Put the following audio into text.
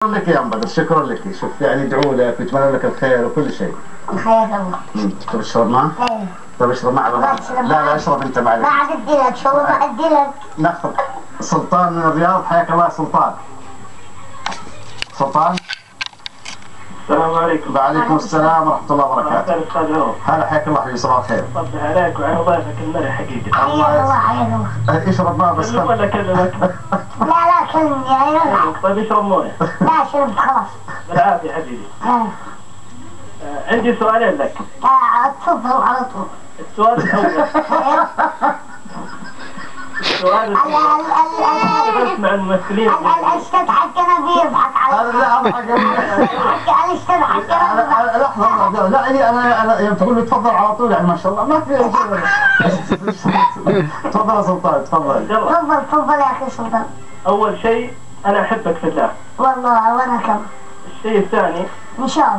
شكرا لك يا ام بدر، شكرا لك. شوف يعني يدعو لك ويتمنى لك الخير وكل شيء. حياك الله. تبي تشرب معه؟ ايه. طيب اشرب معه. لا اشرب انت معي. ما عاد ادي لك، شو ما ادي لك. ناخذ سلطان من الرياض. حياك الله يا سلطان. سلطان. السلام عليكم. وعليكم السلام ورحمة الله وبركاته. هلا حياك الله حبيبي، صباح الخير. صبح عليك وعلى ضيفك المرح حقيقة. حياك الله حياك الله. اشرب معه بس. ولا كذا لا كلمني يعني. طيب اشرب مويه. لا شربت خلاص. بالعافية حبيبي. عندي سؤالين لك. تفضل على طول. السؤال الأول. السؤال الأول. مع الممثلين. الاستاذ حقنا بيضحك على. لا اضحك. الاستاذ حقنا. لحظة لا انا يوم تقول لي تفضل على طول يعني ما شاء الله ما في. تفضل يا سلطان تفضل. تفضل يا اخي سلطان. أول شيء أنا أحبك في الله. والله وانا كمان. الشيء الثاني ان شاء الله.